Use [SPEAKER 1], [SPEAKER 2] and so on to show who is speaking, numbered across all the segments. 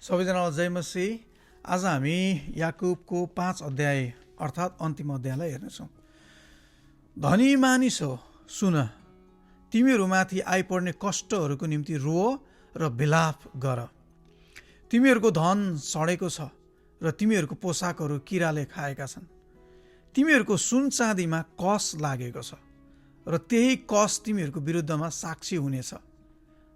[SPEAKER 1] सबैजनालाई जय मसीह। आज हामी याकुबको 5 अध्याय अर्थात् अन्तिम अध्यायलाई हेर्नेछौँ। धनी मानिस हो, सुन, तिमीहरूमाथि आइपर्ने कष्टहरूको निम्ति रोह र विलाप गर। तिमीहरूको धन सडेको छ र तिमीहरूको पोसाकहरू किराले खाएका छन्। तिमीहरूको सुन चाँदीमा कस लागेको छ र त्यही कस तिमीहरूको विरुद्धमा साक्षी हुनेछ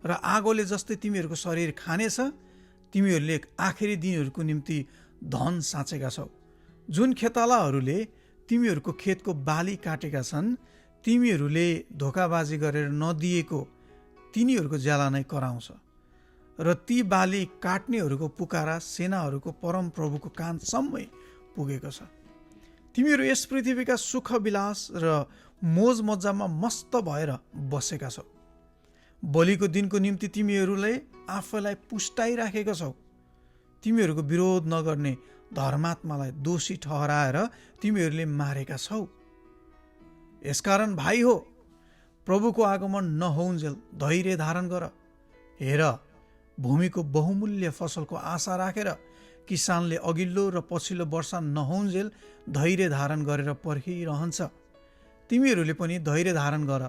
[SPEAKER 1] र आगोले जस्तै तिमीहरूको शरीर खानेछ। तिमीहरूले आखिरी दिनहरूको निम्ति धन साँचेका छौ। जुन खेतालाहरूले तिमीहरूको खेतको बाली काटेका छन्, तिमीहरूले धोकाबाजी गरेर नदिएको तिनीहरूको ज्याला नै कराउँछ र ती बाली काट्नेहरूको पुकारा सेनाहरूको परम प्रभुको कानसम्मै पुगेको छ। तिमीहरू यस पृथ्वीका सुख विलास र मोज मजामा मस्त भएर बसेका छौ। बलिको दिनको निम्ति तिमीहरूले आफैलाई पुष्टाइराखेका छौ। तिमीहरूको विरोध नगर्ने धर्मात्मालाई दोषी ठहराएर तिमीहरूले मारेका छौ। यसकारण भाइ हो, प्रभुको आगमन नहोउन्जेल धैर्य धारण गर। हेर, भूमिको बहुमूल्य फसलको आशा राखेर किसानले अघिल्लो र पछिल्लो वर्षा नहोउन्जेल धैर्य धारण गरेर पर्खिरहन्छ। तिमीहरूले पनि धैर्य धारण गर,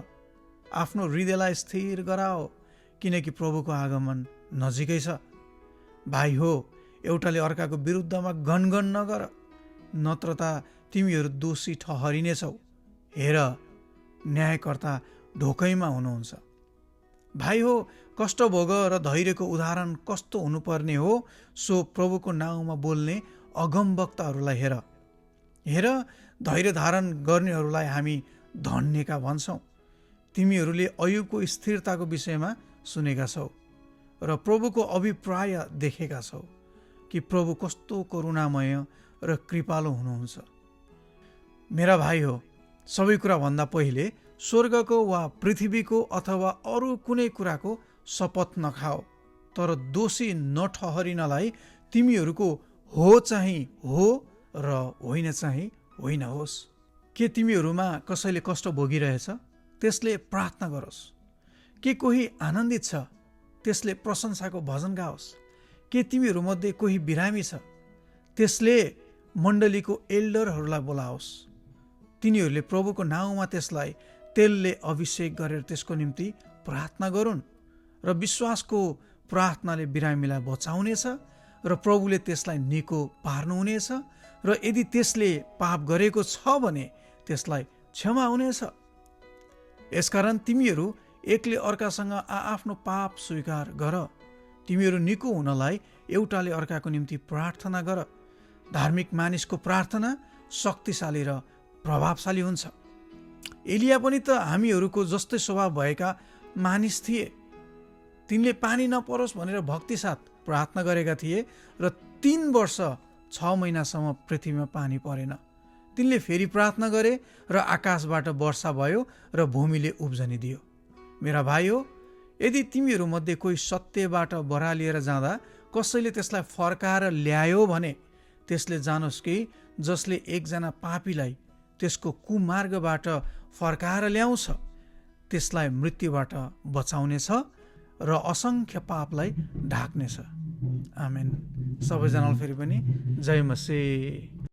[SPEAKER 1] आफ्नो हृदयलाई स्थिर गराओ, किनकि प्रभुको आगमन नजिकै छ। भाइ हो, एउटाले अर्काको विरुद्धमा गनगन नगर, नत्र त तिमीहरू दोषी ठहरिनेछौ। हेर, न्यायकर्ता ढोकैमा हुनुहुन्छ। भाइ हो, कष्ट भोग र धैर्यको उदाहरण कस्तो हुनुपर्ने हो, सो प्रभुको नाउँमा बोल्ने अगमवक्ताहरूलाई हेर। हेर, धैर्य धारण गर्नेहरूलाई हामी धन्यका भन्छौँ। तिमीहरूले अयुबको स्थिरताको विषयमा सुनेका छौ र प्रभुको अभिप्राय देखेका छौ कि प्रभु कस्तो करुणामय र कृपालु हुनुहुन्छ। मेरा भाइ हो, सबै कुराभन्दा पहिले स्वर्गको वा पृथ्वीको अथवा अरू कुनै कुराको शपथ नखाओ, तर दोषी नठहरिनलाई तिमीहरूको हो चाहिँ हो र होइन चाहिँ होइन होस्। के तिमीहरूमा कसैले कष्ट भोगिरहेछ, त्यसले प्रार्थना गरोस्। के कोही आनन्दित छ, त्यसले प्रशंसाको भजन गाओस्। के तिमीहरूमध्ये कोही बिरामी छ, त्यसले मण्डलीको एल्डरहरूलाई बोलाओस्। तिनीहरूले प्रभुको नाउँमा त्यसलाई तेलले अभिषेक गरेर त्यसको निम्ति प्रार्थना गरून् र विश्वासको प्रार्थनाले बिरामीलाई बचाउनेछ र प्रभुले त्यसलाई निको पार्नुहुनेछ र यदि त्यसले पाप गरेको छ भने त्यसलाई क्षमा हुनेछ। यसकारण तिमीहरू एकले अर्कासँग आफ्नो पाप स्वीकार गर। तिमीहरू निको हुनलाई एउटाले अर्काको निम्ति प्रार्थना गर। धार्मिक मानिसको प्रार्थना शक्तिशाली र प्रभावशाली हुन्छ। एलिया पनि त हामीहरूको जस्तै स्वभाव भएका मानिस थिए। तिनले पानी नपरोस् भनेर भक्तिसाथ प्रार्थना गरेका थिए र 3 वर्ष 6 महिनासम्म पृथ्वीमा पानी परेन। तिनले फेरि प्रार्थना गरे र आकाशबाट वर्षा भयो र भूमिले उब्जनी दियो। मेरा भाइ हो, यदि तिमीहरूमध्ये कोही सत्यबाट बरालिएर जाँदा कसैले त्यसलाई फर्काएर ल्यायो भने त्यसले जानोस् कि जसले एकजना पापीलाई त्यसको कुमार्गबाट फर्काएर ल्याउँछ त्यसलाई मृत्युबाट बचाउनेछ र असङ्ख्य पापलाई ढाक्नेछ। आमेन। सबैजनालाई फेरि पनि जय मसीह।